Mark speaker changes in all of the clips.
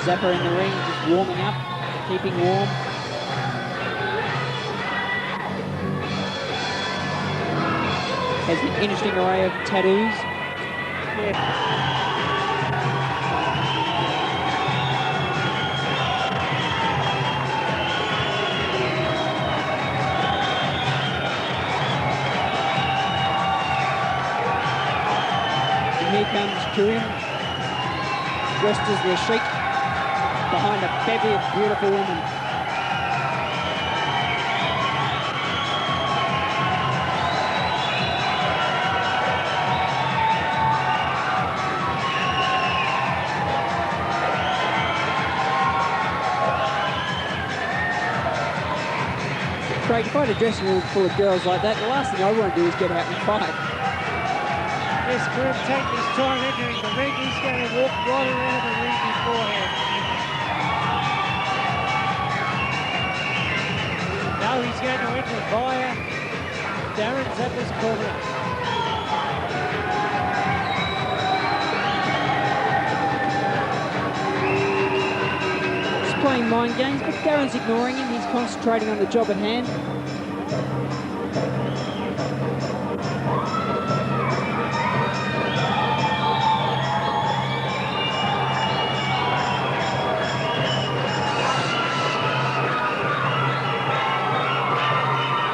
Speaker 1: Zappa in the ring, just warming up, keeping warm. Has an interesting array of tattoos.
Speaker 2: Yeah.
Speaker 1: Here comes Karim, dressed as the Sheik, behind a bevy of beautiful women. Craig, if I had a dressing room full of girls like that, the last thing I want to do is get out and fight.
Speaker 2: Yes, Karim taking his time entering the ring. He's going to walk right around the ring beforehand. Now he's going to enter via Darren Zappa's corner.
Speaker 1: He's playing mind games, but Darren's ignoring him. He's concentrating on the job at hand.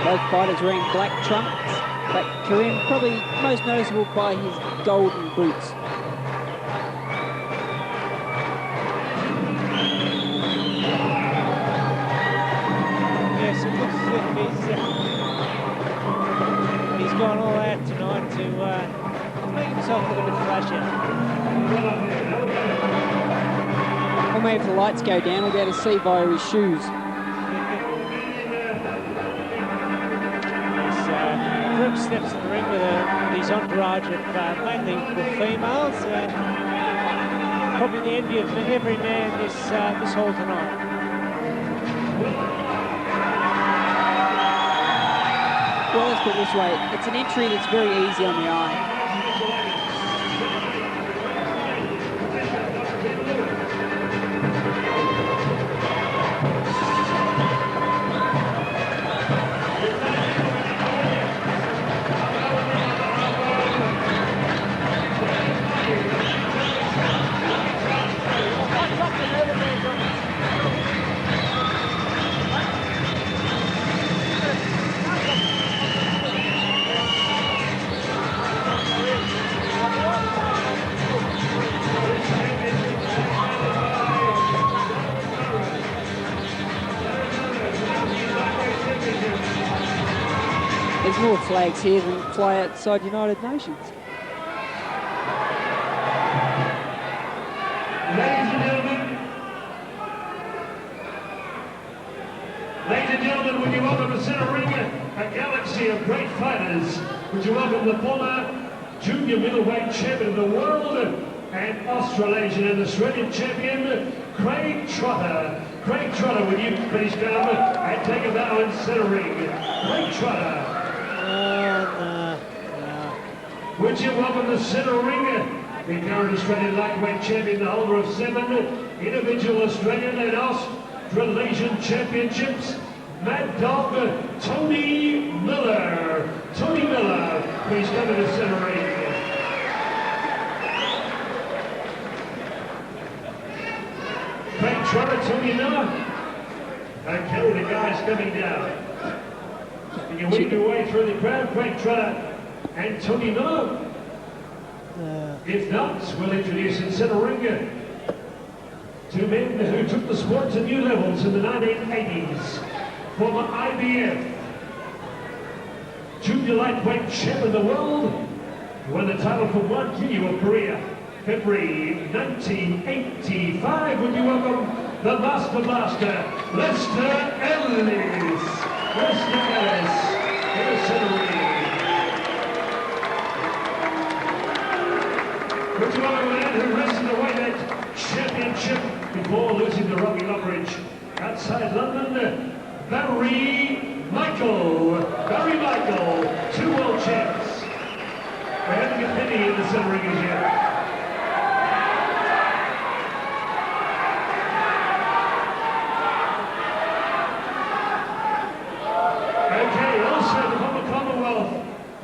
Speaker 1: Both fighters wearing black trunks, but Karim probably most noticeable by his golden boots.
Speaker 2: Yes, it looks as if he's gone all out tonight to make himself look a bit flashy.
Speaker 1: Or maybe if the lights go down, we'll be able to see via his shoes.
Speaker 2: Karim steps in the ring with his entourage of mainly females, and probably the envy of every man this hall tonight.
Speaker 1: Well, let's put it this way, it's an entry that's very easy on the eye. There's more flags here than fly outside United Nations.
Speaker 3: Ladies and gentlemen, would you welcome to center ring a galaxy of great fighters? Would you welcome the former junior middleweight champion of the world and Australasian and Australian champion, Craig Trotter. Craig Trotter, would you please come and take a bow in center ring? Craig Trotter. Would you welcome the center ring, the current Australian lightweight champion, the holder of 7 individual Australian and Australasian championships, Mad Dog Tony Miller. Tony Miller, please come to the center ring. Craig Trotter, Tony Miller. Okay, the guys coming down. Can you win your way through the crowd, Craig Trotter and Tony Miller? If not, we'll introduce in center ring 2 men who took the sport to new levels in the 1980s. Former IBF junior lightweight champ of the world, who won the title from One Kyu of Korea, February 1985. Would you welcome the Master Blaster, Lester Ellis. Lester Ellis in the center ring. Would you welcome a man who wrestled away that championship before losing to Robbie Lockridge outside London, Barry Michael. Barry Michael, 2 world champs. We're having a penny in the center ring as yet.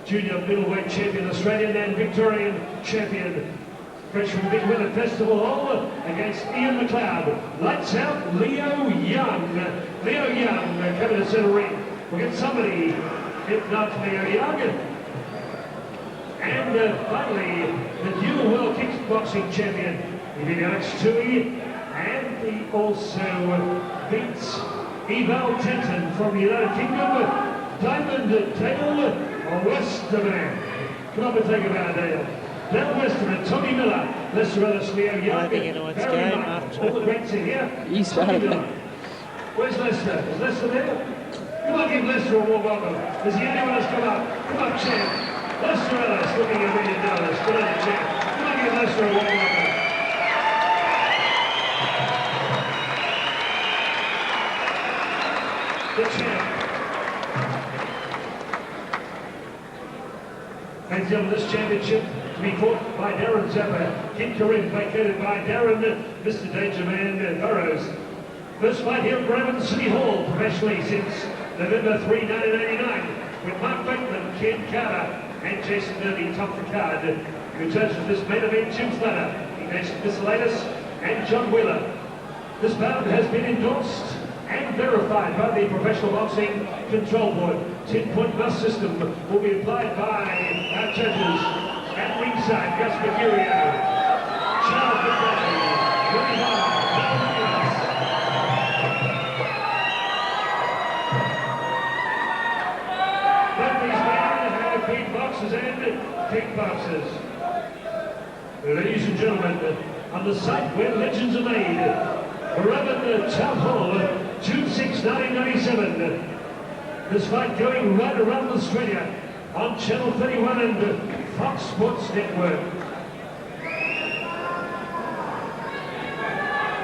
Speaker 3: junior middleweight champion Australian and Victorian champion. Fresh from the Big Winter Festival Hall against Ian McLeod. Lights out, Leo Young. Leo Young coming to center ring. We'll get somebody, if not Leo Young. And finally, the dual world kickboxing champion, Alex Tui, and he also beats Eval Tenton from the United Kingdom, Diamond Dale Westerman. Come up and take a bow, Dale. Dale Westerman, Tommy Miller, Lester Ellis, Leo Young,
Speaker 2: I think you know what's
Speaker 3: Barry
Speaker 2: going
Speaker 3: Martin.
Speaker 2: after.
Speaker 3: All the greats are here.
Speaker 1: You started it.
Speaker 3: Where's Lester? Is Lester there? Come on, give Lester a warm welcome. Is he anyone who's come up? Come up, champ. Lester Ellis, looking at $1 million. Good on you, champ. Come on, give Lester a warm welcome. The champ. Ladies and gentlemen, this championship to be fought by Darren Zappa, Kid Karim, vacated by Darren, Mr. Danger Man Burrows. First fight here at Moorabbin City Hall, professionally since November 3, 1989, with Mark Bateman, Ken Carter, and Jason Derby top the card. Who judges this main event, Jim Slater, Ignatius Miscellatus, and John Wheeler. This bout has been endorsed and verified by the Professional Boxing Control Board. 10-point bus system will be applied by our judges at ringside. Gus Mercurio, Charles McCarthy, Willie Hall, both these men have been boxers and kickboxers. Ladies and gentlemen, on the site where legends are made, Moorabbin Town Hall, June 6, 1997. This fight going right around Australia on Channel 31 and Fox Sports Network.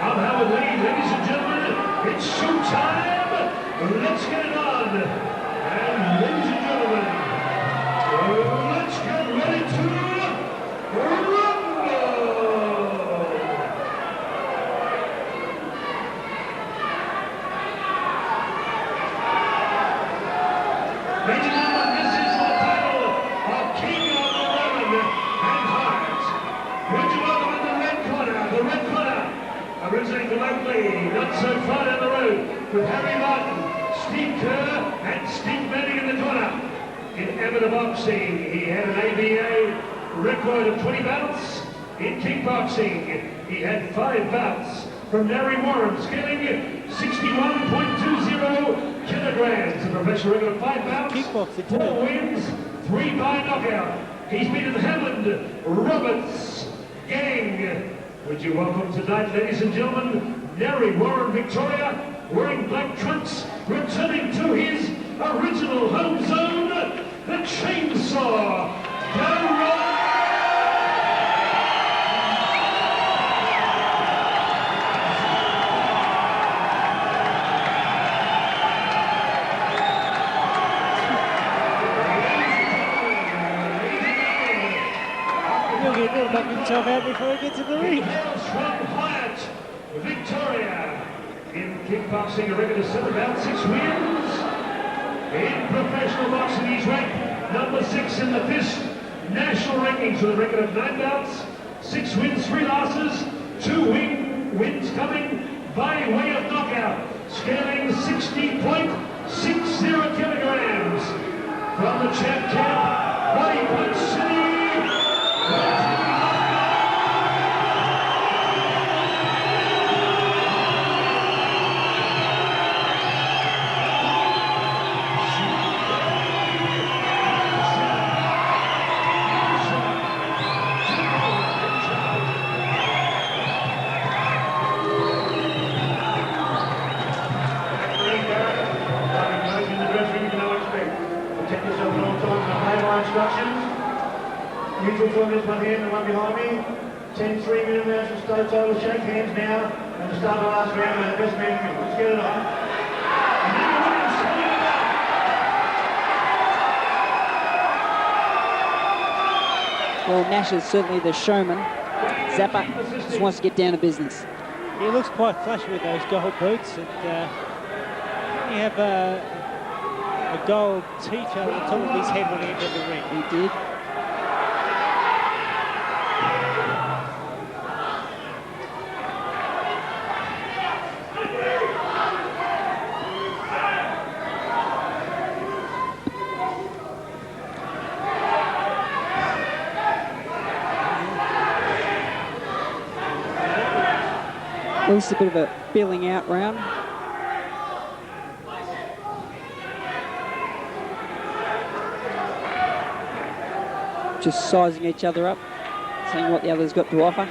Speaker 3: I'm Howard Lee, ladies and gentlemen, it's showtime. Let's get it on. And ladies and gentlemen, let's get ready to rumble. Ladies and gentlemen, this is the title of King of Moorabbin and Heart. Would you welcome in the red corner, originating from Oakley, not so far down the road, with Harry Martin, Steve Kerr, and Steve Manning in the corner. In amateur boxing, he had an ABA record of 20 bouts. In kickboxing, he had 5 bouts from Larry Warren, scaling 61.20 kilograms. A professional record of 5 bouts,
Speaker 2: Kickboxing,
Speaker 3: 4 wins, 3 by knockout. He's beaten Hammond, Roberts, Gang. Would you welcome tonight, ladies and gentlemen, Larry Warren, Victoria, wearing black trunks, returning to his original home zone, the Chainsaw, Darren.
Speaker 2: He'll knock himself out before he gets to the ring.
Speaker 3: Hails from Hyatt, Victoria. In kickboxing, a record of 7 bouts, 6 wins. In professional boxing, he's ranked number 6 in the FIST national rankings with a record of 9 bouts, 6 wins, 3 losses, 2 wins coming by way of knockout, scaling 60.60 kilograms. From the champ camp, Body Punch City.
Speaker 4: Neutral form is one here and one behind me. 10 3-minute rounds for state title. Shake hands now and to start the last round with the best man can. Let's get it on.
Speaker 1: Well, Nashar's certainly the showman. Zappa just wants to get down to business.
Speaker 2: He looks quite flush with those gold boots, and you have a a gold teeth on the top of his head when he entered the ring.
Speaker 1: He did. Well, this is a bit of a feeling out round. Just sizing each other up, seeing what the other's got to offer.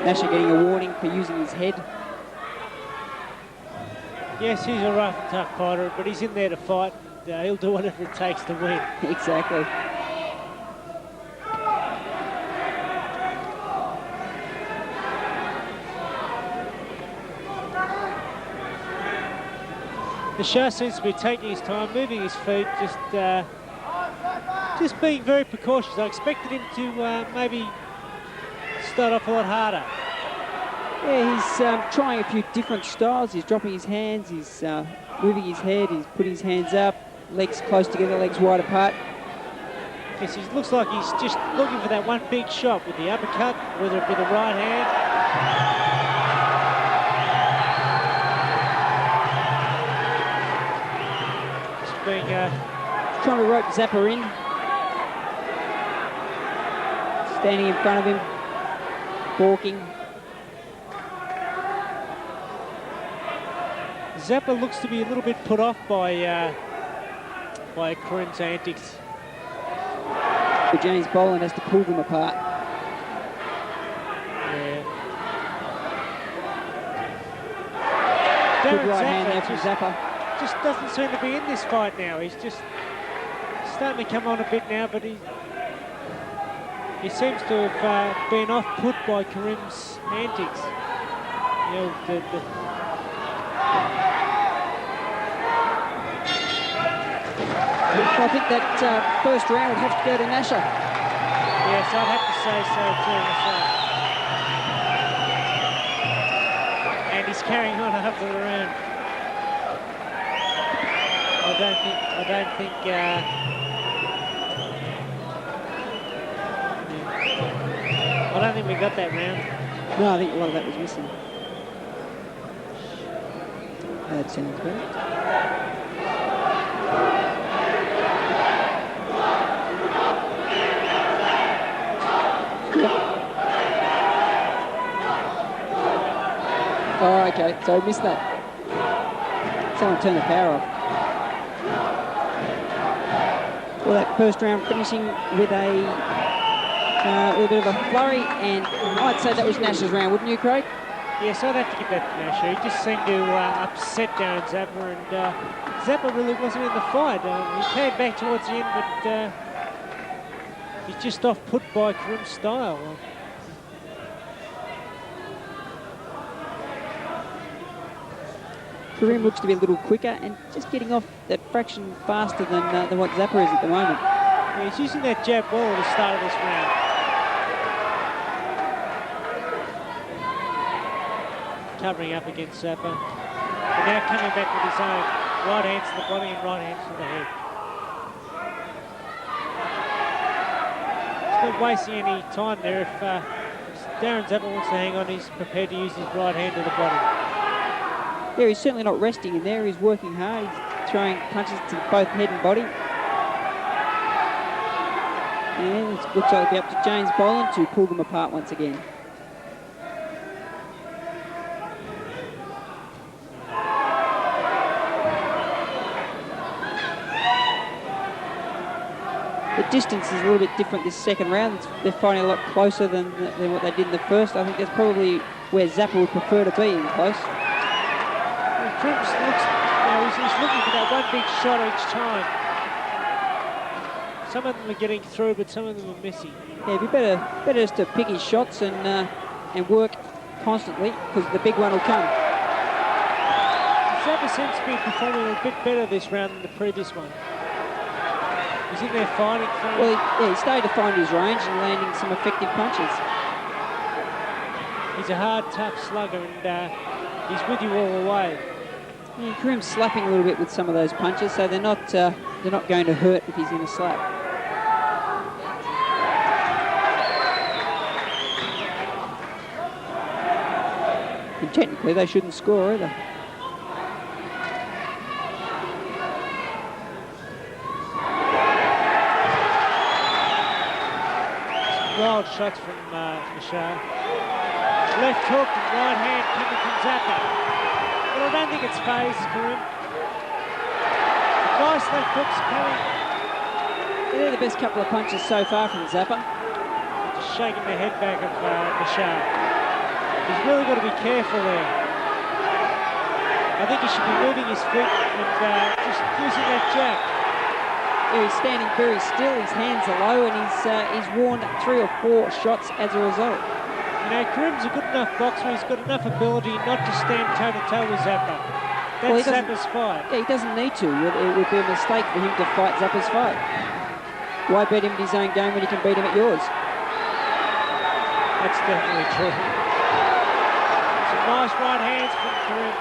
Speaker 1: Nashar getting a warning for using his head.
Speaker 2: Yes, he's a rough and tough fighter, but he's in there to fight. And, he'll do whatever it takes to win.
Speaker 1: Exactly.
Speaker 2: Nashar seems to be taking his time, moving his feet, just being very precautious. I expected him to maybe start off a lot harder.
Speaker 1: Yeah, he's trying a few different styles. He's dropping his hands, he's moving his head, he's putting his hands up, legs close together, legs wide apart.
Speaker 2: Yes, he looks like he's just looking for that one big shot with the uppercut, whether it be the right hand. Just being...
Speaker 1: trying to rope Zappa in. Standing in front of him, balking.
Speaker 2: Zappa looks to be a little bit put off by Karim's antics.
Speaker 1: But James Boland has to pull them apart.
Speaker 2: Yeah.
Speaker 1: Good
Speaker 2: Darren
Speaker 1: right hand
Speaker 2: Zappa
Speaker 1: there from Zappa.
Speaker 2: just doesn't seem to be in this fight now. He's just starting to come on a bit now, but he seems to have been off-put by Karim's antics. You know,
Speaker 1: I think that first round would have to go to Nashar.
Speaker 2: yes, I'd have to say so too myself. And he's carrying on after the round. I don't think we got that round.
Speaker 1: No, I think a lot of that was missing. That sounds better. Oh, okay, so I missed that. Someone turned the power off. Well, that first round finishing with a little bit of a flurry, and I'd say that was Nashar's round, wouldn't you, Craig?
Speaker 2: Yes, I'd have to give that to Nashar. He just seemed to upset Darren Zappa, and Zappa really wasn't in the fight. He came back towards the end, but he's just off-put by Karim's style.
Speaker 1: Karim looks to be a little quicker and just getting off that fraction faster than what Zappa is at the moment.
Speaker 2: Yeah, he's using that jab well at the start of this round. Covering up against Zappa. But now coming back with his own right hands to the body and right hands to the head. He's not wasting any time there. If Darren Zappa wants to hang on, he's prepared to use his right hand to the body.
Speaker 1: Yeah, he's certainly not resting in there. He's working hard. He's throwing punches to both head and body. And it looks like it'll be up to James Boland to pull them apart once again. The distance is a little bit different this second round. They're fighting a lot closer than what they did in the first. I think that's probably where Zappa would prefer to be, in close.
Speaker 2: Karim looks, he's looking for that one big shot each time. Some of them are getting through, but some of them are missing.
Speaker 1: Yeah, it'd be better just to pick his shots and work constantly, because the big one will come.
Speaker 2: Zappa seems to be performing a bit better this round than the previous one. He's in there fighting for him.
Speaker 1: Well, he started to find his range and landing some effective punches.
Speaker 2: He's a hard, tough slugger, and he's with you all the way.
Speaker 1: Yeah, Karim's slapping a little bit with some of those punches, so they're not going to hurt if he's in a slap. And technically, they shouldn't score either.
Speaker 2: Wild shots from Nashar. Left hook and right hand coming from Zappa. But I don't think it's phased, Karim. Nice left hooks coming.
Speaker 1: They're the best couple of punches so far from Zappa.
Speaker 2: Just shaking the head back of Nashar. He's really got to be careful there. I think he should be moving his feet and just using that jab.
Speaker 1: He's standing very still, his hands are low, and he's worn 3 or 4 shots as a result.
Speaker 2: You know, Karim's a good enough boxer, he's got enough ability not to stand toe-to-toe with Zappa. That's Zappa's fight.
Speaker 1: Yeah, he doesn't need to. It would be a mistake for him to fight Zappa's fight. Why bet him at his own game when you can beat him at yours?
Speaker 2: That's definitely true. Some nice right hands from Karim.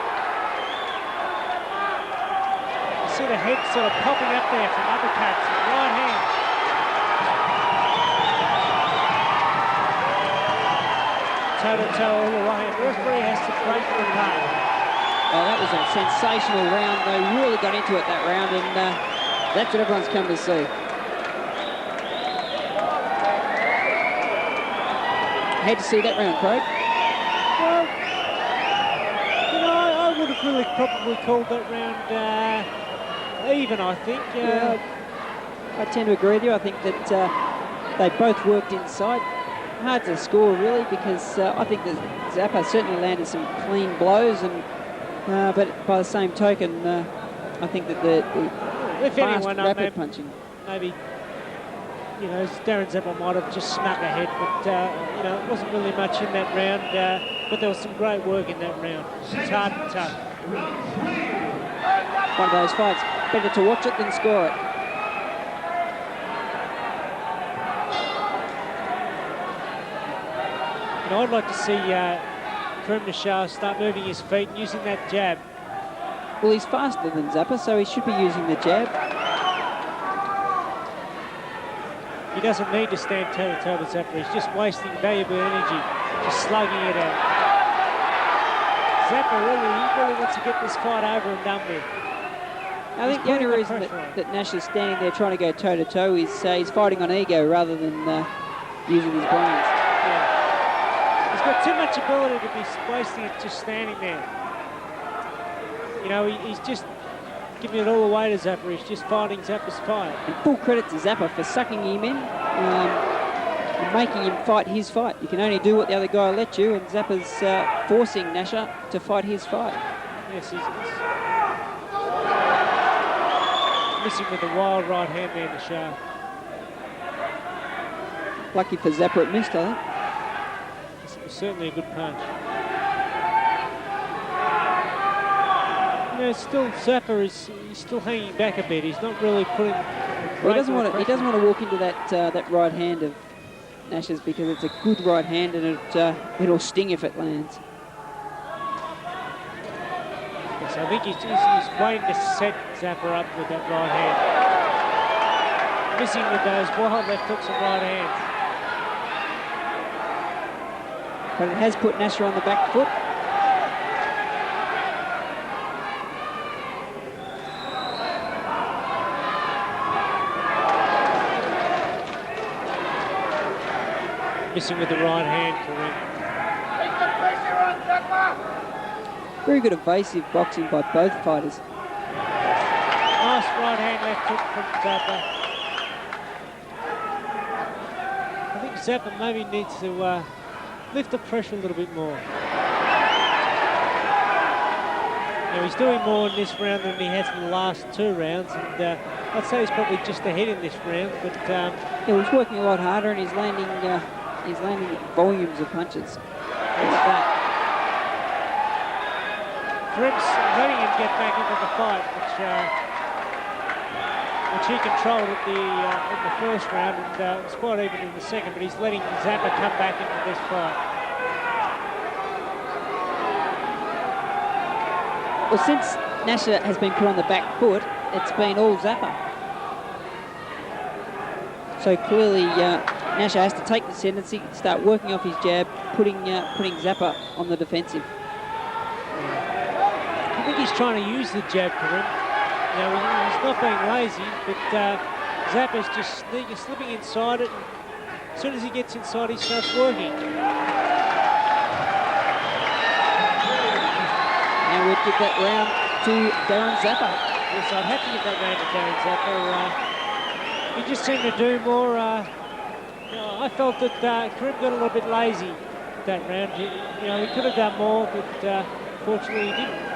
Speaker 2: See the head sort of popping up there from uppercuts and right hand. Toe-to-toe all the way. The referee has to break them apart.
Speaker 1: Oh, that was a sensational round. They really got into it that round, and that's what everyone's come to see. Hate to see that round, Craig.
Speaker 2: Well, you know, I would have really probably called that round even, I think.
Speaker 1: Yeah, I tend to agree with you. I think that they both worked inside. Hard to score, really, because I think that Zappa certainly landed some clean blows, and but by the same token, I think that the
Speaker 2: if
Speaker 1: fast,
Speaker 2: anyone,
Speaker 1: rapid punching.
Speaker 2: Maybe, you know, Darren Zappa might have just snuck ahead, but, you know, it wasn't really much in that round, but there was some great work in that round. It's hard and tough.
Speaker 1: One of those fights. Better to watch it than score it.
Speaker 2: And I'd like to see Karim Nashar start moving his feet and using that jab.
Speaker 1: Well, he's faster than Zappa, so he should be using the jab.
Speaker 2: He doesn't need to stand toe-to-toe with Zappa. He's just wasting valuable energy, just slugging it out. Zappa really wants to get this fight over and done with.
Speaker 1: I think the only reason that Nash is standing there trying to go toe-to-toe is he's fighting on ego rather than using his brains.
Speaker 2: Yeah. He's got too much ability to be wasting it just standing there. You know, he's just giving it all away to Zappa. He's just fighting Zappa's fight.
Speaker 1: And full credit to Zappa for sucking him in and making him fight his fight. You can only do what the other guy let you, and Zappa's forcing Nashar to fight his fight.
Speaker 2: Yes, he's missing with a wild right hand there, Nashar.
Speaker 1: Lucky for Zappa it missed, I think.
Speaker 2: It was certainly a good punch. You know, still Zappa he's still hanging back a bit. He's not really putting.
Speaker 1: Well, he doesn't want to walk into that right hand of Nashar's because it's a good right hand and it'll sting if it lands.
Speaker 2: Yes, I think he's waiting to set Zappa up with that right hand. Missing with those wild left hooks and right hands.
Speaker 1: But it has put Nashar on the back foot.
Speaker 2: Missing with the right hand, Karim.
Speaker 1: Very good evasive boxing by both fighters.
Speaker 2: Nice right hand left hook from Zappa. I think Zappa maybe needs to lift the pressure a little bit more. Now he's doing more in this round than he has in the last 2 rounds, and I'd say he's probably just ahead in this round. But
Speaker 1: yeah, he's working a lot harder, and he's landing volumes of punches. Like that.
Speaker 2: Karim's letting him get back into the fight, which he controlled at in the first round, and it was quite even in the second, but he's letting Zappa come back into this fight.
Speaker 1: Well, since Nashar has been put on the back foot, it's been all Zappa. So clearly, Nashar has to take the ascendancy, start working off his jab, putting Zappa on the defensive.
Speaker 2: I think he's trying to use the jab, Karim. You know, he's not being lazy, but Zappa's just slipping inside it. And as soon as he gets inside, he starts working.
Speaker 1: Now we'll give that round to Darren Zappa.
Speaker 2: Yes, I'd have to give that round to Darren Zappa. He just seemed to do more. You know, I felt that Karim got a little bit lazy that round. You know, he could have done more, but fortunately he didn't.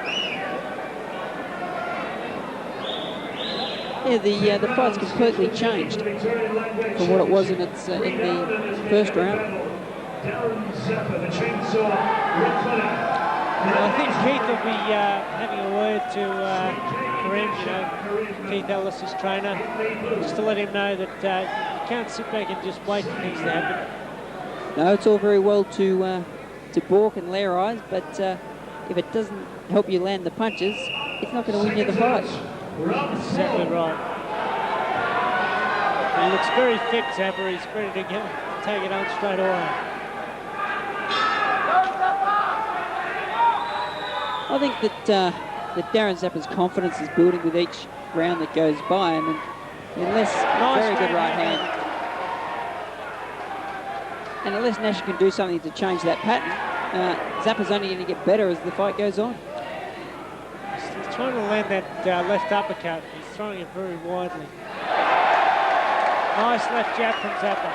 Speaker 1: Yeah, the fight's completely changed from what it was in the first round.
Speaker 3: Darren Zappa, the chainsaw, red footer.
Speaker 2: Well, I think Keith will be having a word to Karim, you know, Keith Ellis' trainer, just to let him know that you can't sit back and just wait for things to happen.
Speaker 1: No, it's all very well to balk and lair eyes, but if it doesn't help you land the punches, it's not going to win you the fight.
Speaker 2: Exactly right. He looks very fit, Zappa. He's ready to take it on straight away.
Speaker 1: I think that Darren Zappa's confidence is building with each round that goes by, and unless very good right hand, and unless Nashar can do something to change that pattern, Zappa's only going to get better as the fight goes on.
Speaker 2: He's trying to land that left uppercut. He's throwing it very widely. Nice left jab from Zappa.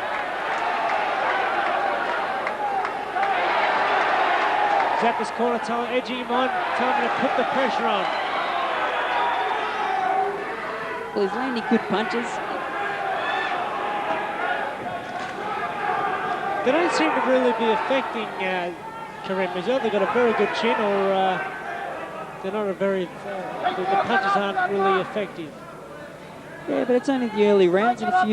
Speaker 2: Zappa's corner edging him on, telling him to put the pressure on.
Speaker 1: Well, he's landing good punches.
Speaker 2: They don't seem to really be affecting Karim. He's either got a very good chin or they're not a very, the punches aren't really effective.
Speaker 1: Yeah, but it's only the early rounds, and if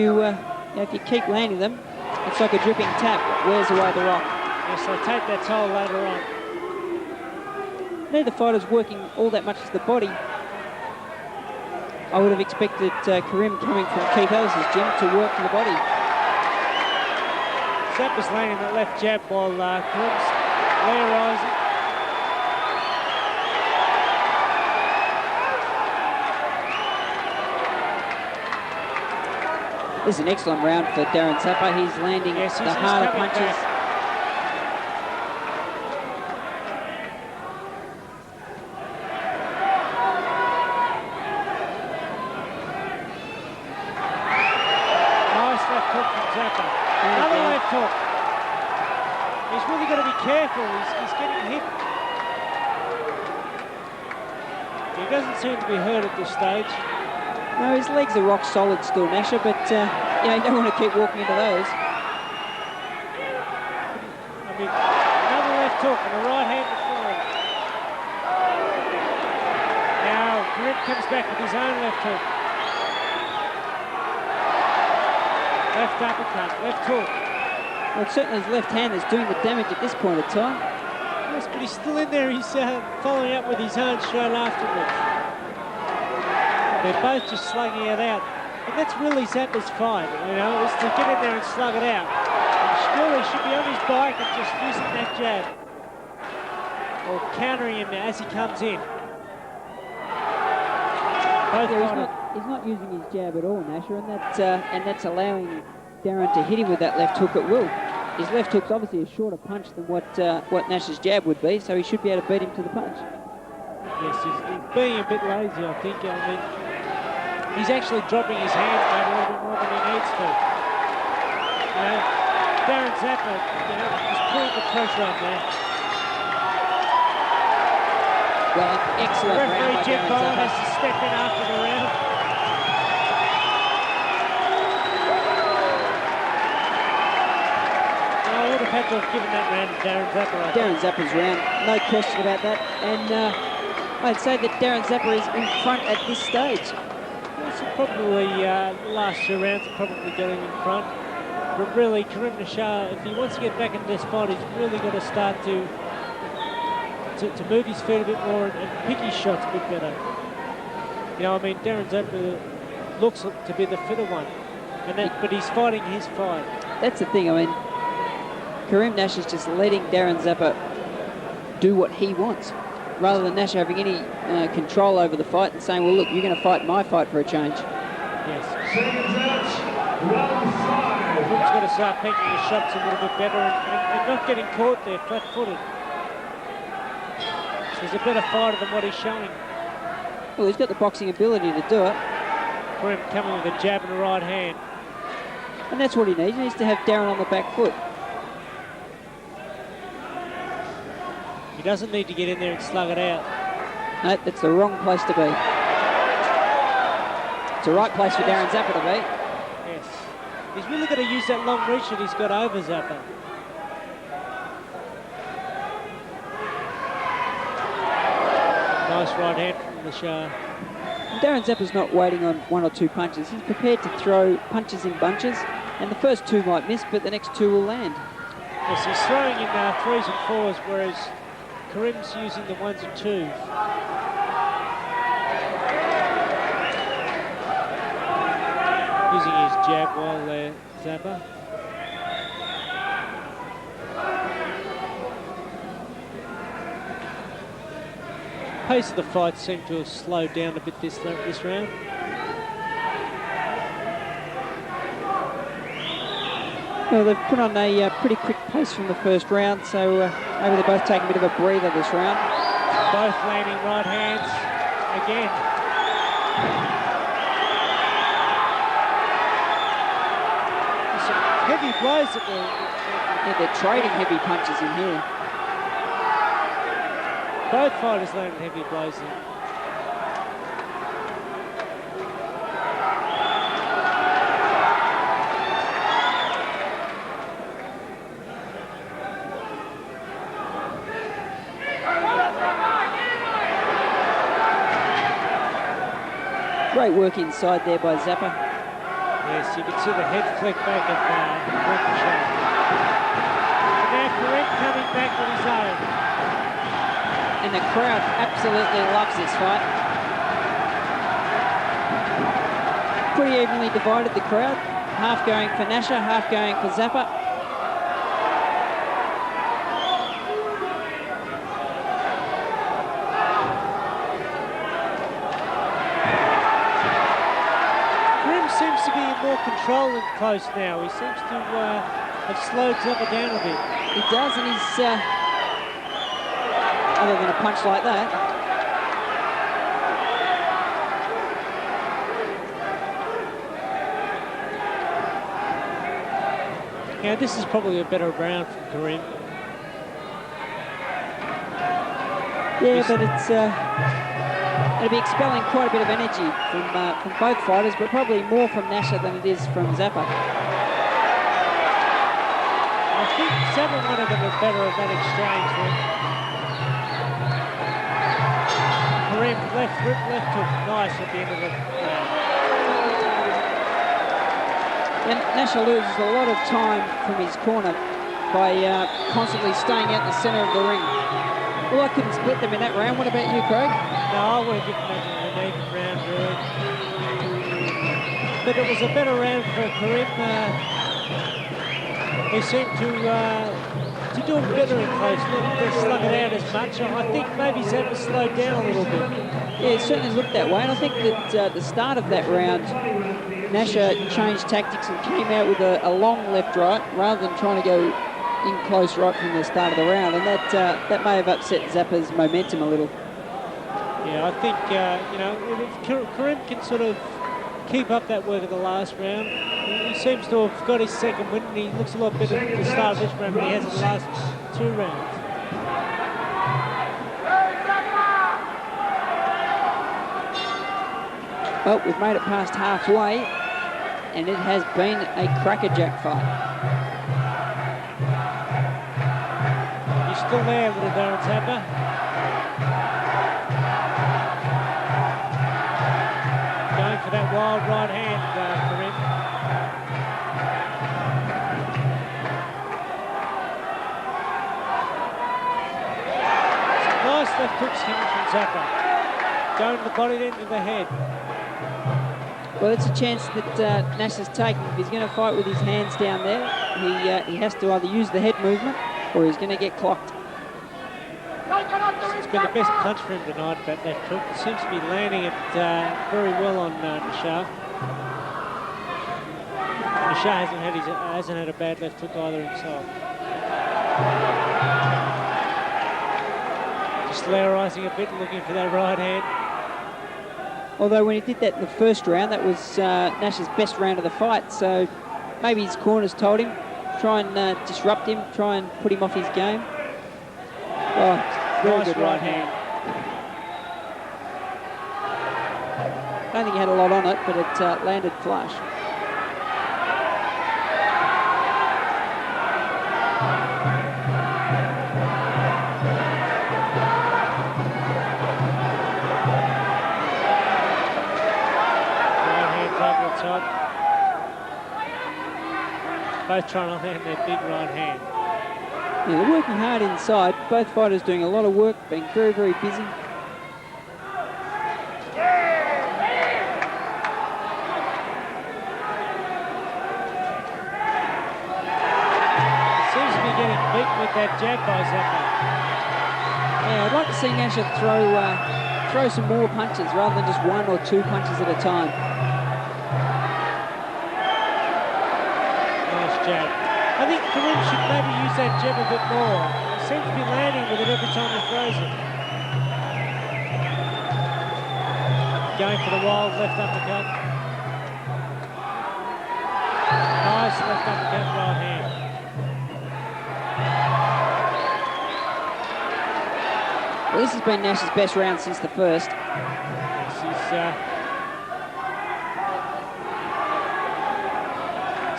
Speaker 1: you keep landing them, it's like a dripping tap. Wears away the rock.
Speaker 2: Yes, they'll take that toll later on.
Speaker 1: Neither fighter's working all that much to the body. I would have expected Karim coming from Keith Ellis' gym to work to the body.
Speaker 2: Zappa's landing that left jab while Karim's layerizing.
Speaker 1: This is an excellent round for Darren Zappa. He's landing the harder punches.
Speaker 2: Back. Nice left hook from Zappa. Another left hook. He's really got to be careful. He's getting hit. He doesn't seem to be hurt at this stage.
Speaker 1: No, his legs are rock solid still, Nashar, but you don't want to keep walking into those.
Speaker 2: I mean, another left hook and a right hand before him. Now, Karim comes back with his own left hook. Left uppercut, left hook.
Speaker 1: Well, it's certainly his left hand that's doing the damage at this point of time.
Speaker 2: Yes, but he's still in there. He's following up with his own straight afterwards. They're both just slugging it out. And that's really Zappa's fight, you know, is to get in there and slug it out. And still, he should be on his bike and just using that jab. Or countering him as he comes in.
Speaker 1: He's not using his jab at all, Nashar, and that's allowing Darren to hit him with that left hook at will. His left hook's obviously a shorter punch than what Nashar's jab would be, so he should be able to beat him to the punch.
Speaker 2: Yes, he's being a bit lazy, I think. I mean, he's actually dropping his hands maybe a little bit more than he needs to. You know, Darren Zappa, just pulling the pressure on there.
Speaker 1: Well, excellent round by
Speaker 2: Referee Jeff
Speaker 1: Darren
Speaker 2: Bowen
Speaker 1: Zappa.
Speaker 2: has to step in after the round. I would have had to have given that round to Darren Zappa.
Speaker 1: Darren Zappa's round, no question about that. And I'd say that Darren Zappa is in front at this stage.
Speaker 2: So probably the last 2 rounds are probably going in front. But really, Karim Nashar, if he wants to get back into this fight, he's really got to start to move his feet a bit more and pick his shots a bit better. You know, I mean, Darren Zappa looks to be the fitter one, but he's fighting his fight.
Speaker 1: That's the thing. I mean, Karim Nash is just letting Darren Zappa do what he wants, rather than Nash having any control over the fight and saying, well, look, you're going to fight my fight for a change.
Speaker 2: Yes.
Speaker 3: Seconds out, round 5.
Speaker 2: Karim's got to start picking his shots a little bit better and not getting caught there flat-footed. He's a better fighter than what he's showing.
Speaker 1: Well, he's got the boxing ability to do it.
Speaker 2: Karim coming with a jab and a right hand.
Speaker 1: And that's what he needs. He needs to have Darren on the back foot.
Speaker 2: He doesn't need to get in there and slug it out.
Speaker 1: No, that's the wrong place to be. It's the right place for Darren Zappa to be.
Speaker 2: Yes. He's really got to use that long reach that he's got over Zappa. Nice right hand from Nashar.
Speaker 1: Darren Zappa's not waiting on 1 or 2 punches. He's prepared to throw punches in bunches, and the first 2 might miss, but the next 2 will land.
Speaker 2: Yes, he's throwing in 3s and 4s, whereas Karim's using the 1s and 2s. Using his jab well there, Zappa. Pace of the fight seemed to have slowed down a bit this round.
Speaker 1: Well, they've put on a pretty quick pace from the first round, so maybe they're both taking a bit of a breather this round.
Speaker 2: Both landing right hands again. There's some heavy blows that
Speaker 1: Yeah, they're trading heavy punches in here.
Speaker 2: both fighters landed heavy blows in.
Speaker 1: Great work inside there by Zappa.
Speaker 2: Yes, you can see the head flick back of Nashar. And now Karim coming back with his own.
Speaker 1: And the crowd absolutely loves this fight. Pretty evenly divided, the crowd. Half going for Nashar, half going for Zappa.
Speaker 2: Seems to be in more control and close now. He seems to have slowed Zappa down a bit.
Speaker 1: He does, and he's, other than a punch like that.
Speaker 2: Yeah, this is probably a better round from Karim.
Speaker 1: Yeah, but it's it'll be expelling quite a bit of energy from both fighters, but probably more from Nashar than it is from Zappa.
Speaker 2: I think Zappa might have got the better of that exchange then. Karim left hook, nice at the end of the round.
Speaker 1: And Nashar loses a lot of time from his corner by constantly staying out the centre of the ring. Well, I couldn't split them in that round. What about you, Craig?
Speaker 2: No, I would have given that an even round, really. But it was a better round for Karim. He seemed to do it better in close, not slug it out as much. I think maybe Zappa slowed down a little bit.
Speaker 1: Yeah, it certainly looked that way. And I think that at the start of that round, Nashar changed tactics and came out with a long left-right rather than trying to go in close right from the start of the round, and that may have upset Zappa's momentum a little.
Speaker 2: Yeah, I think, you know, if Karim can sort of keep up that work of the last round, he seems to have got his second win, and he looks a lot better at the start of this round than he has in the last 2 rounds.
Speaker 1: Well, we've made it past halfway, and it has been a crackerjack fight.
Speaker 2: Still there, little Darren Zappa. Zappa. Going to the body, then to the head.
Speaker 1: Well, it's a chance that Nash has taken. If he's going to fight with his hands down there, he has to either use the head movement or he's going to get clocked.
Speaker 2: It's been the best punch for him tonight, that left hook. It seems to be landing it very well on Nashar. Nashar hasn't had a bad left hook either himself. Just layerising a bit, looking for that right hand.
Speaker 1: Although when he did that in the first round, that was Nash's best round of the fight, so maybe his corners told him, try and disrupt him, try and put him off his game. Oh, very
Speaker 2: nice
Speaker 1: good right hand. I don't think he had a lot on it, but it landed flush.
Speaker 2: Both trying to land their big right hand.
Speaker 1: Yeah, they're working hard inside. Both fighters doing a lot of work, being very, very busy.
Speaker 2: Seems to be getting beaten with that jab by Zappa.
Speaker 1: Yeah, I'd like to see Nashar throw some more punches rather than just one or two punches at a time.
Speaker 2: I think Karim should maybe use that jab a bit more. He seems to be landing with it every time he throws it. Going for the wild left uppercut. Nice left uppercut, right hand.
Speaker 1: Well, this has been Nash's best round since the first.
Speaker 2: Yes,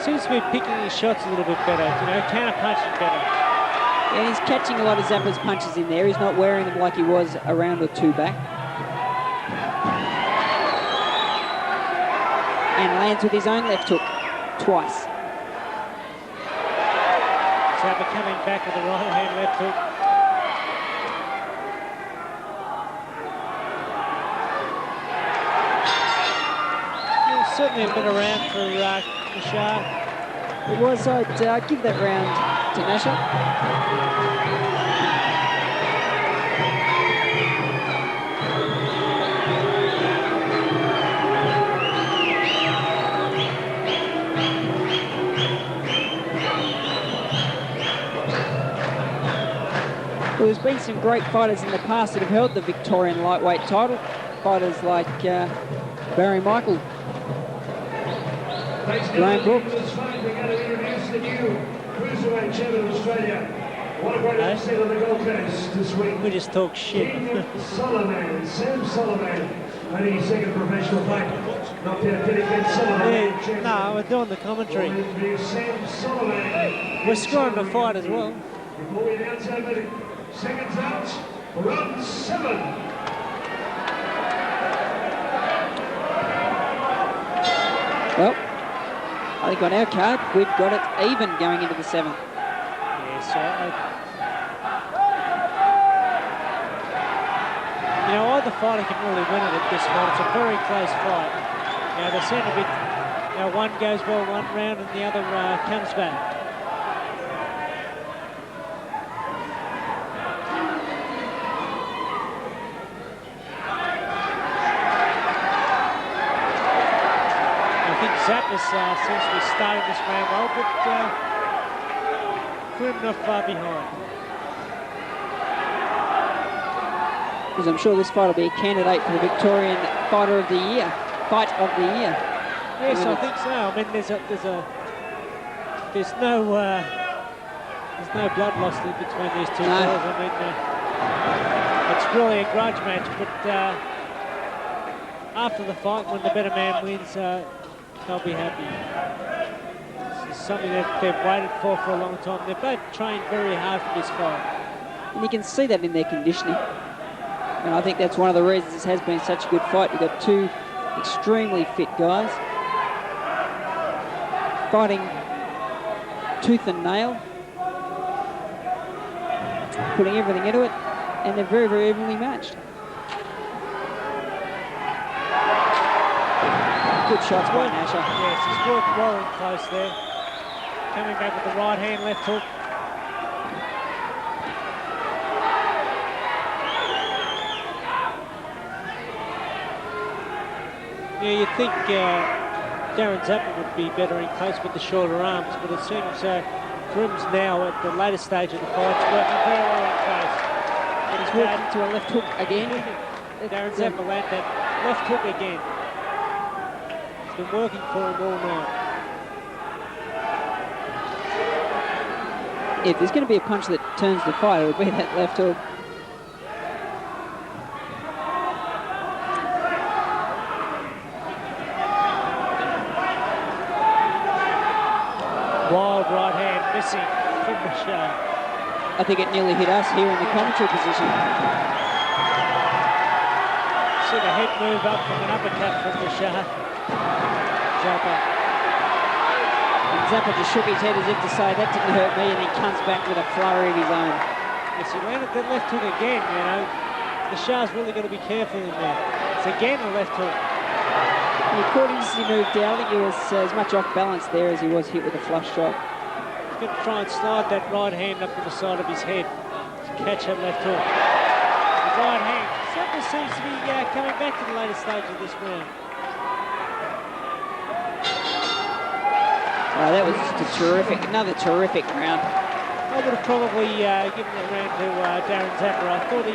Speaker 2: seems to be picking his shots a little bit better, counter-punching better.
Speaker 1: And he's catching a lot of Zappa's punches in there. He's not wearing them like he was a round or two back. And lands with his own left hook twice.
Speaker 2: Zappa coming back with the right hand left hook. Yeah, certainly a better round for Nashar.
Speaker 1: It was. I'd give that round to Nashar. Well, there's been some great fighters in the past that have held the Victorian lightweight title. Fighters like Barry Michael, Graham Brooks.
Speaker 3: The new cruiserweight champion of Australia. What a great upset on the Gold Coast this week.
Speaker 2: We just talk shit.
Speaker 3: Sam Solomon, only his second professional fight. Knocked out Dedicated Solomon.
Speaker 2: Yeah, no, we're doing the commentary.
Speaker 3: Sam Solomon.
Speaker 2: We're scoring the fight as well.
Speaker 3: Before we announce over seconds out, round 7.
Speaker 1: Well, I think on our card, we've got it even going into the 7th.
Speaker 2: Yes, either fighter can really win it at this point. It's a very close fight. They seem to be, one goes well one round and the other comes back. Zappa seems to be starting this round well, but Karim not far behind.
Speaker 1: Because I'm sure this fight will be a candidate for the Victorian Fight of the Year.
Speaker 2: Yes, I think so. I mean, there's no blood loss between these two girls. I mean, it's really a grudge match, but after the fight, when the better man wins, they'll be happy. This is something that they've waited for a long time. They've both trained very hard for this fight.
Speaker 1: And you can see that in their conditioning. And I think that's one of the reasons this has been such a good fight. You've got two extremely fit guys fighting tooth and nail, putting everything into it, and they're very, very evenly matched. Good shots by Nashar.
Speaker 2: Yes, he's worked well in close there. Coming back with the right hand, left hook. Yeah, you'd think Darren Zappa would be better in close with the shorter arms, but it seems Karim's now at the later stage of the fight, working very well in close.
Speaker 1: And he's working to a left hook again.
Speaker 2: Darren Zappa landed that left hook again. It's been working for him all night.
Speaker 1: If there's going to be a punch that turns the fight, it would be that left hook.
Speaker 2: Wild right hand missing from Nashar.
Speaker 1: I think it nearly hit us here in the commentary position.
Speaker 2: See the head move up from an uppercut from Nashar. Zappa.
Speaker 1: And Zappa just shook his head as if to say, that didn't hurt me, and he comes back with a flurry of his own.
Speaker 2: Yes, he landed that left hook again, you know. Nashar's really got to be careful in there. It's again a left hook.
Speaker 1: And according as he moved out, I think he was as much off balance there as he was hit with a flush shot.
Speaker 2: He's going to try and slide that right hand up to the side of his head to catch that left hook. The right hand. Zappa seems to be coming back to the later stage of this round.
Speaker 1: Oh, that was just another terrific round.
Speaker 2: I would have probably given that round to Darren Zappa. I thought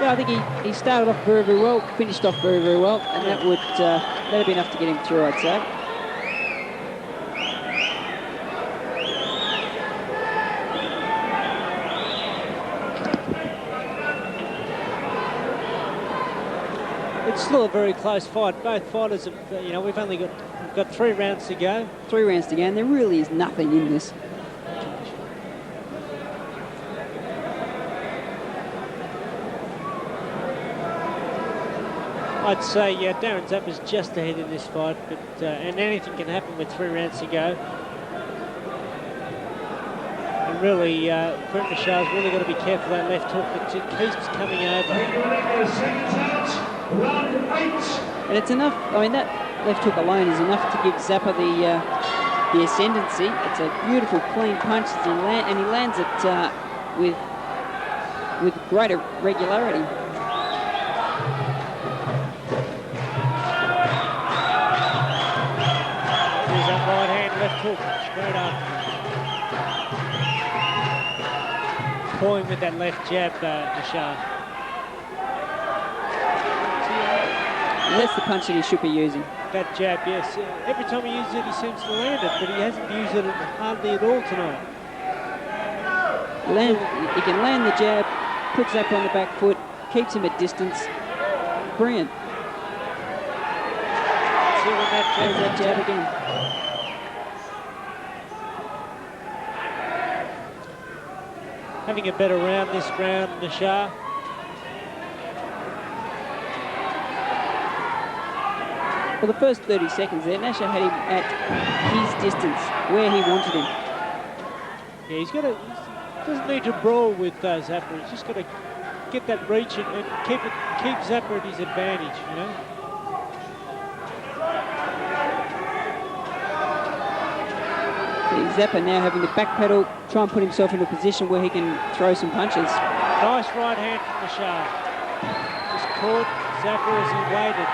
Speaker 1: Yeah, I think he started off very, very well, finished off very, very well, and that'd be enough to get him through, I'd say.
Speaker 2: It's still a very close fight. Both fighters have, we've only got 3 rounds to go.
Speaker 1: 3 rounds to go, and there really is nothing in this.
Speaker 2: I'd say Darren Zappa's just ahead in this fight, but and anything can happen with 3 rounds to go. And really, Karim Nashar's really got to be careful of that left hook that keeps coming over.
Speaker 1: And it's enough. I mean, that left hook alone is enough to give Zappa the ascendancy. It's a beautiful, clean punch, and he lands it with greater regularity.
Speaker 2: Right hand, left hook, straight up. Pulling with that left jab, Nashar.
Speaker 1: That's the punch that he should be using.
Speaker 2: That jab, yes. Every time he uses it, he seems to land it, but he hasn't used it hardly at all tonight.
Speaker 1: He can land the jab, puts Zappa on the back foot, keeps him at distance. Brilliant.
Speaker 2: See when that
Speaker 1: jab again.
Speaker 2: Having a better round this round, Nashar.
Speaker 1: Well, the first 30 seconds there, Nashar had him at his distance, where he wanted him.
Speaker 2: Yeah, he doesn't need to brawl with Zappa. He's just got to get that reach and keep Zappa at his advantage, you know.
Speaker 1: Zappa now having to backpedal, try and put himself in a position where he can throw some punches.
Speaker 2: Nice right hand from Nashar. Just caught Zappa as he waited.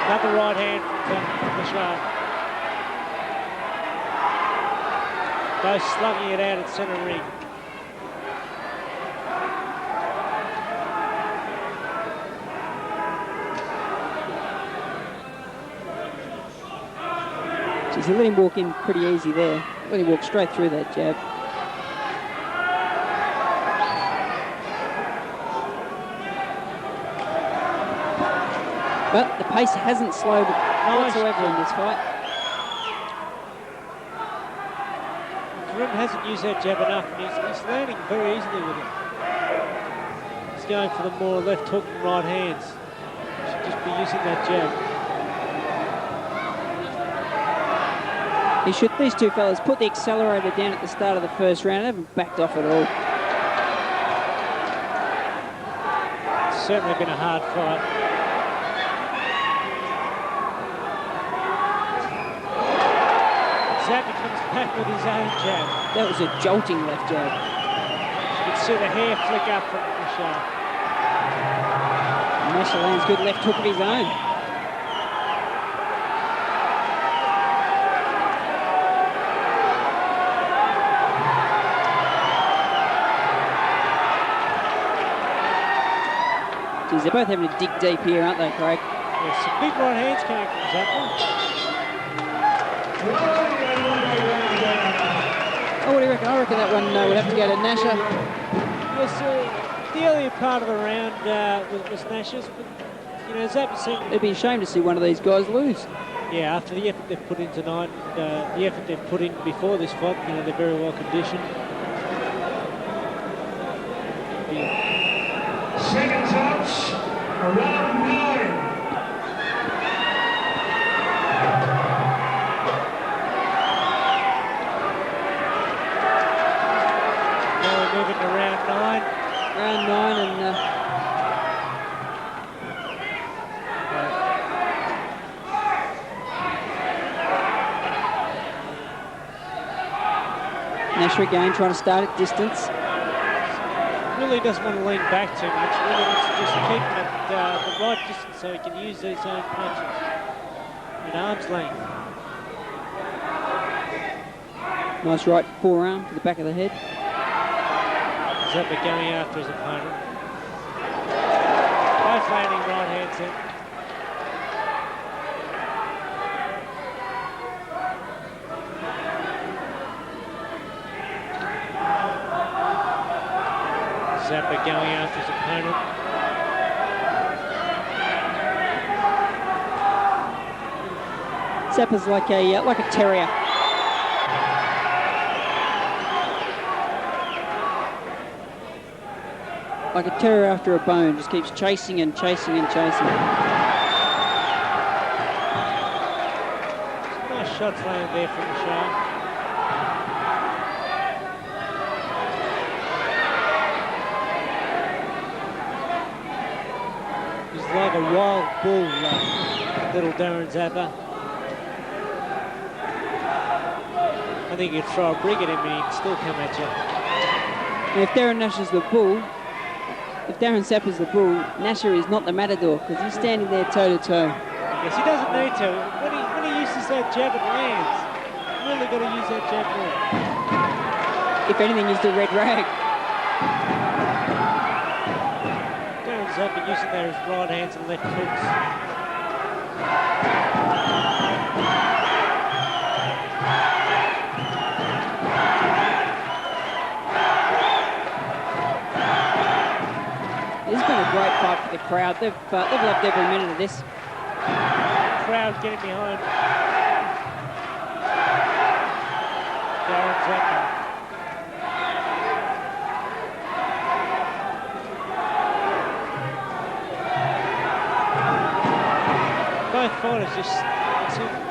Speaker 2: Another right hand from Nashar. Both slugging it out at centre ring.
Speaker 1: He let him walk in pretty easy there. Let him walk straight through that jab. But the pace hasn't slowed whatsoever in this fight.
Speaker 2: Karim hasn't used that jab enough, and he's landing very easily with it. He's going for the more left hook and right hands. Should just be using that jab.
Speaker 1: These two fellas put the accelerator down at the start of the first round. They haven't backed off at all.
Speaker 2: certainly been a hard fight. Zappa comes back with his own jab.
Speaker 1: That was a jolting left jab.
Speaker 2: You can see the hair flick up from Nashar.
Speaker 1: Nashar lands good left hook of his own. Geez, they're both having to dig deep here, aren't they, Craig?
Speaker 2: There's some big right hands coming from Zappa.
Speaker 1: Oh, what do you reckon? I reckon that one would have to go to Nashar.
Speaker 2: Yes, the earlier part of the round was Nashar's, but you know, Zappa seemed...
Speaker 1: It'd be a shame to see one of these guys lose.
Speaker 2: Yeah, after the effort they've put in tonight, the effort they've put in before this fight, you know, they're very well conditioned.
Speaker 3: Second touch, around 9.
Speaker 2: Now we're moving to round 9.
Speaker 1: Round 9 and... Nashar again trying to start at distance.
Speaker 2: Really doesn't want to lean back too much. Really wants to just keep him at the right distance so he can use these own punches at arm's length.
Speaker 1: Nice right forearm to the back of the head.
Speaker 2: Zappa going after his opponent. Both landing right hands in. Zappa going after his opponent.
Speaker 1: Zappa's like a terrier. Like a terrier after a bone, just keeps chasing and chasing and chasing.
Speaker 2: Some nice shots landed there from Nashar. Like a wild bull, little Darren Zappa. I think you'd throw a brig at him and he'd still come at you.
Speaker 1: And if Darren Nashar's the bull, if Darren Zappa's the bull, Nashar is not the matador because he's standing there toe to toe.
Speaker 2: Yes, he doesn't need to. When he uses that jab, it lands. You really got to use that jab more.
Speaker 1: If anything, use the red rag.
Speaker 2: Zappa using those right hands and left hooks.
Speaker 1: This has been a great fight for the crowd. They've loved every minute of this.
Speaker 2: Crowd getting behind Darren Zappa. Both fighters just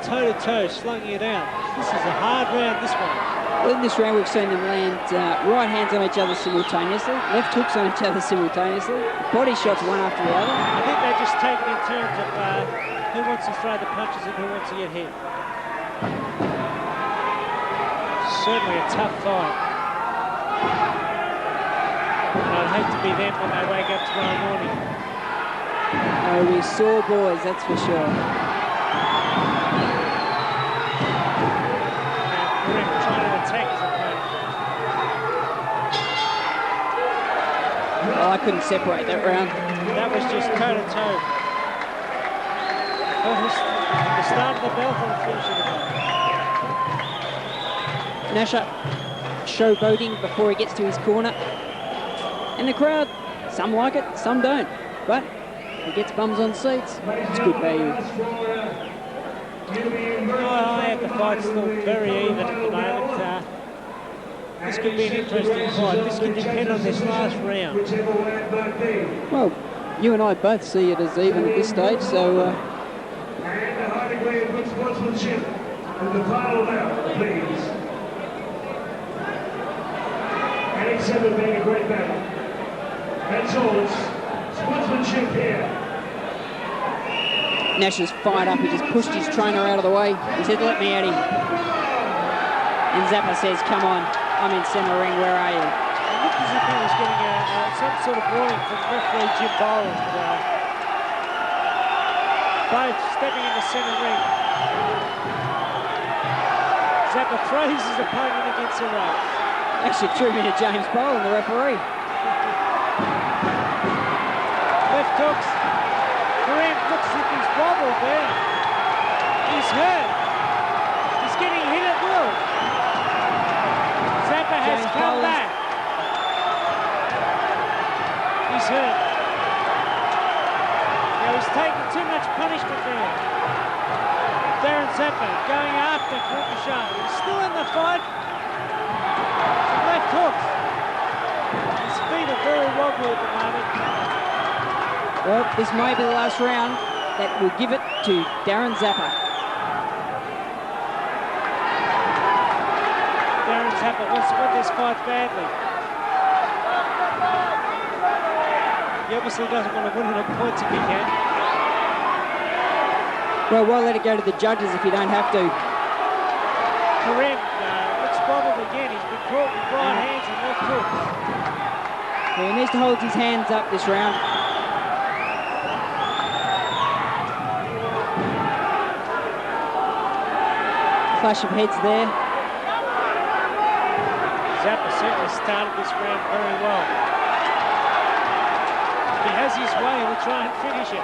Speaker 2: toe-to-toe, slugging it out. This is a hard round, this one.
Speaker 1: Well, in this round, we've seen them land right hands on each other simultaneously, left hooks on each other simultaneously, body shots one after the other.
Speaker 2: I think they just take it in terms of who wants to throw the punches and who wants to get hit. Certainly a tough fight. And I'd hate to be them when they wake up tomorrow morning.
Speaker 1: Oh, we're sore boys, that's for sure.
Speaker 2: Karim trying to attack his opponent.
Speaker 1: Oh, I couldn't separate that round.
Speaker 2: That was just toe-to-toe. The start of the bell for the finish of the bell.
Speaker 1: Nashar showboating before he gets to his corner. And the crowd, some like it, some don't. But he gets bums on seats. It's good value.
Speaker 2: I have the fight still very even at the moment. This could be an interesting fight. This could depend on this last round.
Speaker 1: Well, you and I both see it as even at this stage, so...
Speaker 3: And a high degree of good sportsmanship in the final bout, please. And it's ever been a great battle. That's all. sportsmanship here.
Speaker 1: Nashar's fired up. He just pushed his trainer out of the way. He said, let me at him. And Zappa says, come on, I'm in centre ring, where are you?
Speaker 2: It looked as if he was getting some sort of warning from referee Jim Boland. Both stepping in the centre ring. Zappa throws his opponent against the ropes.
Speaker 1: Actually threw me to James Boland, the referee.
Speaker 2: Left hooks. Karim looks as if he's wobbled there. He's hurt. He's getting hit at will. Zappa has
Speaker 1: James
Speaker 2: come
Speaker 1: Boland.
Speaker 2: back. He's hurt. Now he's taking too much punishment there. Darren Zappa going after Nashar. He's still in the fight. Some left hooks. His feet are very wobbly at the moment.
Speaker 1: Well, this may be the last round that will give it to Darren Zappa.
Speaker 2: Darren Zappa wants to win this fight badly. He obviously doesn't want to win it at points if he can.
Speaker 1: Well, why let it go to the judges if you don't have to?
Speaker 2: Karim looks bobbled again. He's been caught with right hands and left hooks.
Speaker 1: He needs to hold his hands up this round. Flash of heads there.
Speaker 2: Zappa certainly started this round very well. If he has his way, he'll try and finish it.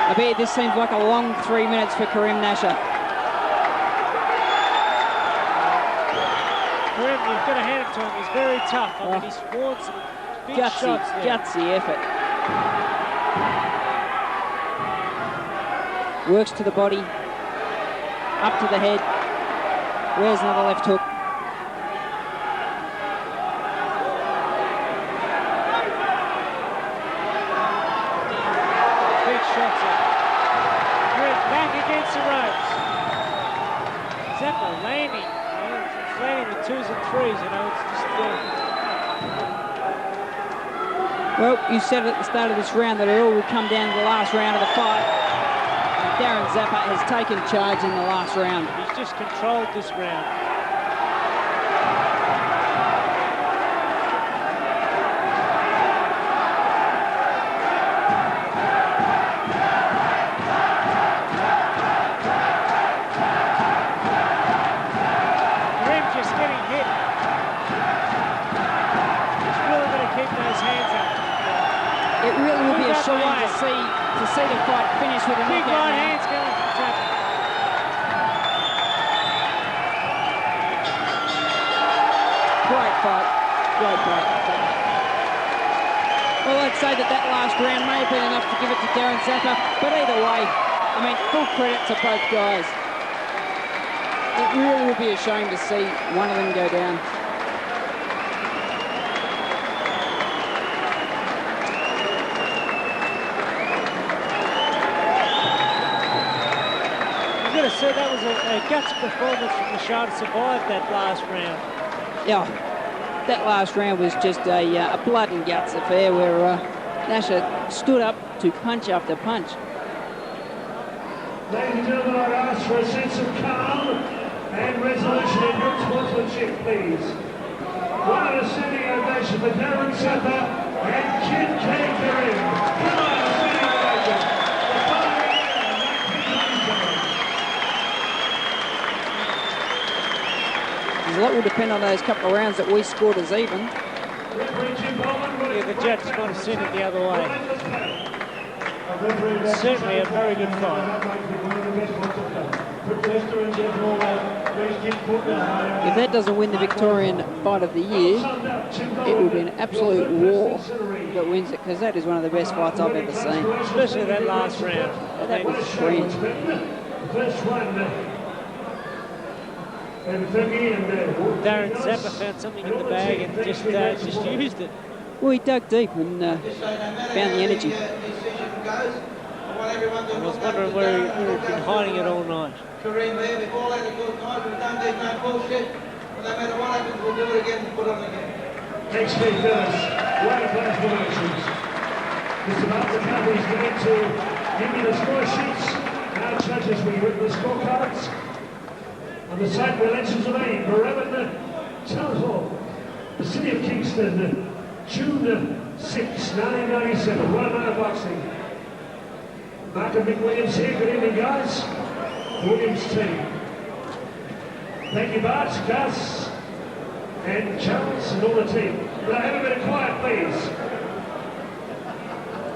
Speaker 1: I bet this seems like a long 3 minutes for Karim Nashar.
Speaker 2: Karim, you've got to hand it to him. He's very tough. I mean, he's scored some big shots there.
Speaker 1: Gutsy effort. Works to the body, up to the head. Where's another left hook?
Speaker 2: Big shots up. Karim back against the ropes. Zappa landing. He's landing with twos and threes, you know, it's just...
Speaker 1: Well, you said at the start of this round that it all would come down to the last round of the fight. Darren Zappa has taken charge in the last round.
Speaker 2: He's just controlled this round. Karim just getting hit. He's really going to keep those hands up.
Speaker 1: It really will be a
Speaker 2: Move out the
Speaker 1: shame
Speaker 2: way.
Speaker 1: to see the fight finish with a
Speaker 2: Big
Speaker 1: knockout.
Speaker 2: right
Speaker 1: now.
Speaker 2: hands going from Zappa.
Speaker 1: Great fight. Great fight. Well, I'd say that last round may have been enough to give it to Darren Zappa, but either way, I mean, full credit to both guys. It really would be a shame to see one of them go down.
Speaker 2: So that was a guts performance from Nashar to survive that last round.
Speaker 1: Yeah, that last round was just a blood and guts affair where Nashar stood up to punch after punch.
Speaker 3: Ladies and gentlemen, I ask for a sense of calm and resolution in good sportsmanship, please. One of a standing ovation for Darren Zappa and Kid Karim. Come on, a standing ovation.
Speaker 1: A lot will depend on those couple of rounds that we scored as even.
Speaker 2: Yeah, the judge might have sent it the other way. Certainly a very good fight.
Speaker 1: If that doesn't win the Victorian Fight of the Year, it will be an absolute war that wins it, because that is one of the best fights I've ever seen.
Speaker 2: Especially that last round.
Speaker 1: That was strange.
Speaker 3: First one.
Speaker 2: Darren Zappa found something in the bag and just used it.
Speaker 1: Well, he dug deep and found the energy.
Speaker 2: I was wondering where he'd been hiding it all night.
Speaker 5: Karim, we've all had a good night. We've done this, no bullshit. No matter what happens, we'll do it again and put on again.
Speaker 3: Next week, fellas, world-class promotions. Mr. Martin McCarthy's going to give me the score sheets. Our judges will give the scorecards. On the site where elections are made, Moorabbin Town Hall, the City of Kingston, June 6, 1997, one hour boxing. Mark and Mick Williams here, good evening guys. Williams team. Thank you Bart, Gus, and Charles and all the team. Will I have a bit of quiet please?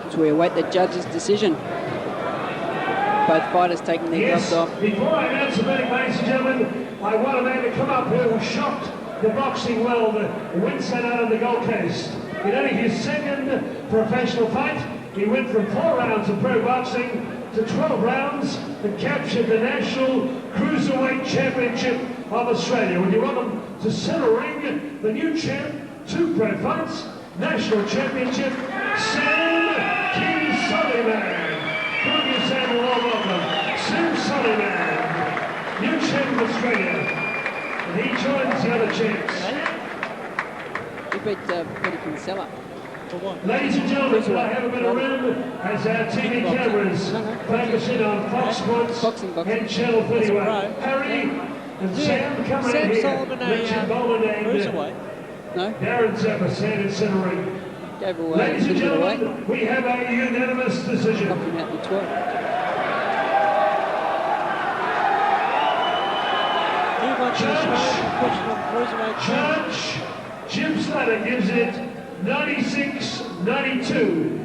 Speaker 1: As we await the judge's decision. Both fighters taking their gloves off.
Speaker 3: Before I announce the verdict, ladies and gentlemen, I want a man to come up who shocked the boxing world, Winston out of the Gold Coast. In only his second professional fight, he went from 4 rounds of pro boxing to 12 rounds and captured the National Cruiserweight Championship of Australia. Would you welcome to Centre Ring, the new champ, 2 pro fights, National Championship, Sam King Sullivan. Good you, Sam, and well welcome. Sam Sullivan, new champ of Australia. And he joins the other champs.
Speaker 1: He beat Peter Kinsella.
Speaker 2: For what?
Speaker 3: Ladies and gentlemen, could I have a bit of room as our TV cameras focus in on Fox Sports and Channel 31. Harry and Sam coming in here.
Speaker 2: Solomon
Speaker 3: Richard Bowman and
Speaker 2: cruiserweight.
Speaker 1: No?
Speaker 3: Darren Zappa stand in centre ring.
Speaker 1: Gave away.
Speaker 3: Ladies and
Speaker 1: Give it away.
Speaker 3: gentlemen, we have a unanimous decision.
Speaker 1: Knocked him out in 12.
Speaker 2: He wants to push on cruiserweight.
Speaker 3: Judge Jim Slater gives it 96-92.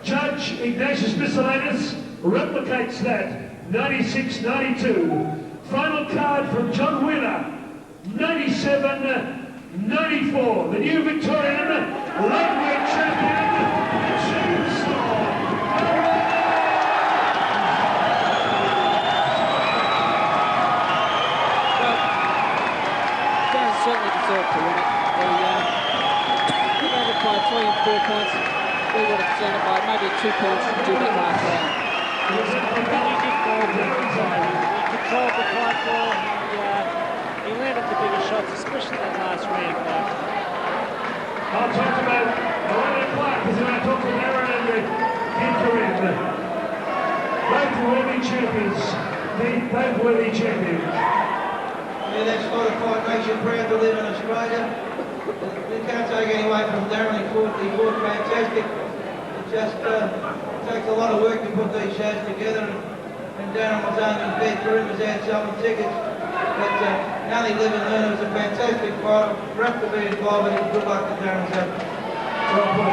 Speaker 3: Judge Ignatius Miscellaneous replicates that 96-92. Final card from John Wheeler 97-94. The new Victorian lightweight champion, Jim Slater.
Speaker 1: Darren certainly deserved to win it. He made it by 3 and 4 points. We would have seen it by maybe 2 points to that last round.
Speaker 2: He controlled the fight well. He landed the bigger shots, especially that last round.
Speaker 3: I'll talk about Darren Clark because I talk to Darren and Karim. Both worthy champions. Both worthy champions.
Speaker 5: Yeah, that sort of fight makes you proud to live in Australia. We can't take any away from Darren. He fought fantastic. It just takes a lot of work to put these shows together. And Darren was only there, Karim was out selling tickets. But only live and learn. It was a fantastic fight. Great to be involved in it. Good luck to Darren Zappa.
Speaker 3: Well put.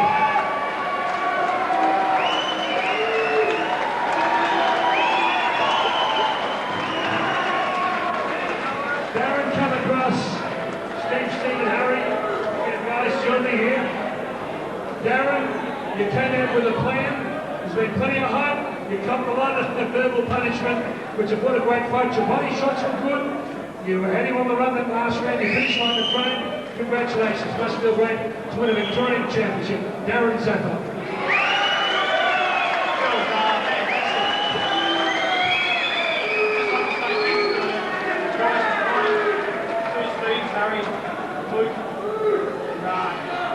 Speaker 3: Darren, come across. Steve and Harry. Yeah, guys, join me here. Darren, you came out with a plan. There's been plenty of hype. You copped a lot of verbal punishment, which have put a great fight. Your body shots were good. You had him on the run that last round. You finished like the frame. Congratulations. Must feel great to win a Victorian Championship. Darren Zappa.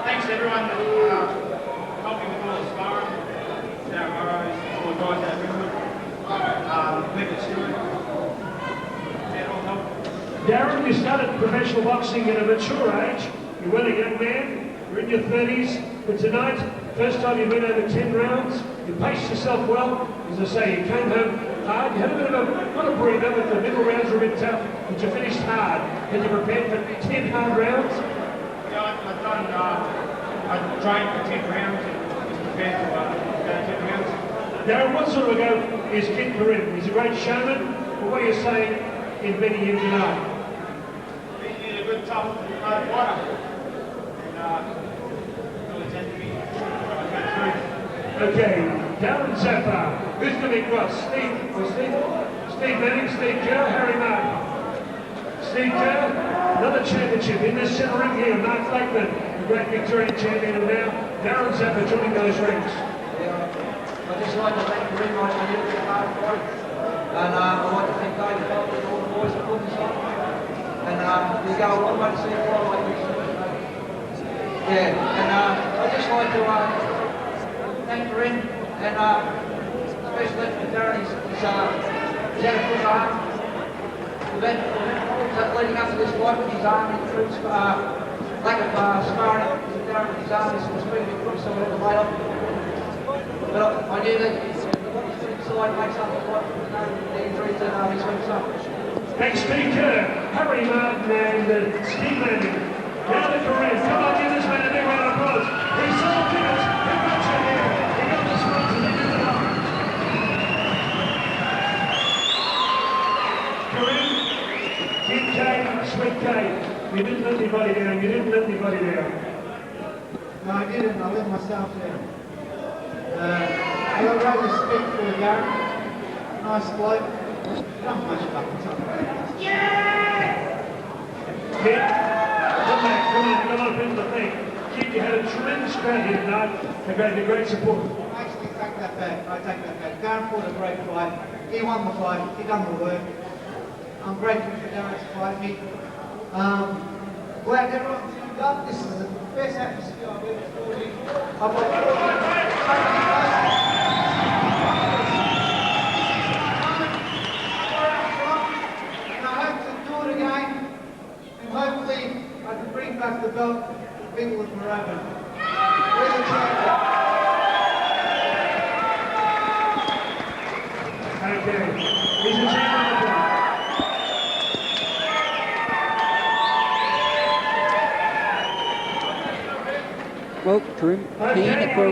Speaker 6: Thanks to everyone that helped me with all the sparring. Darren Burrows, all the guys out of Ringwood, Leonard Stewart. Yeah, all helped.
Speaker 3: Darren, you started professional boxing at a mature age. You weren't a young man. You're in your 30s. But tonight, first time you went over 10 rounds. You paced yourself well. As I say, you came home hard. You had a bit of a, not a breather, but the middle rounds were a bit tough. But you finished hard. Had you prepared for 10 hard rounds?
Speaker 6: Yeah, I trained for 10 rounds and was prepared to go 10 rounds.
Speaker 3: Darren, what sort of a go is Kid Karim? He's a great showman. But what are you saying in beating him tonight?
Speaker 6: He's a good, tough fighter. And really tend to be get through.
Speaker 3: Okay, Darren Zappa. Who's going to be cross? Steve Manning, Steve Kerr, Harry Martin. Steve Kerr, another championship in this centre ring here. Mark Lakeman, the great Victorian champion, and now Darren Zappa joining those ranks.
Speaker 7: I'd just like to thank Karim on a little bit hard fight. And I'd like to thank David Butler and all the boys that put this on. And we go a long way to see a fly like this. Yeah, and I'd just like to thank Karim and especially Darren. He's had a good arm. Leading up to this fight with his arm in troops, lack of sparring with Darren with his arm was been a bit crook, so we had to wait off. But I knew that what he's put inside makes up for what the injuries that he's been suffering.
Speaker 3: Next speaker, Harry Martin and Steve Landing. Now the Karim. Come on, give this man a big round of applause. He's so fierce. He got you here. He got the sponsor. He did it all. Karim, Kid Kane, Sweet Kane. You didn't let anybody down. You didn't let anybody down.
Speaker 4: No, I didn't. I let myself down. I got great respect for Darren. Nice bloke. Not much fucking time.
Speaker 3: Kid, come back. Come on. You've got a lot of people to thank. Kid, you had a tremendous crowd here tonight. They gave you great support.
Speaker 4: I actually take that back. I take that back. Darren fought a great fight. He won the fight. He done the work. I'm grateful for Darren to fight me. Glad everyone tuned up. This is the best atmosphere I've ever fought in. I've and I hope to do it again. And hopefully I can bring back the belt to the people of Moorabbin. We're the champion.
Speaker 3: Okay. He's a champion.
Speaker 1: Well, Karim, keen for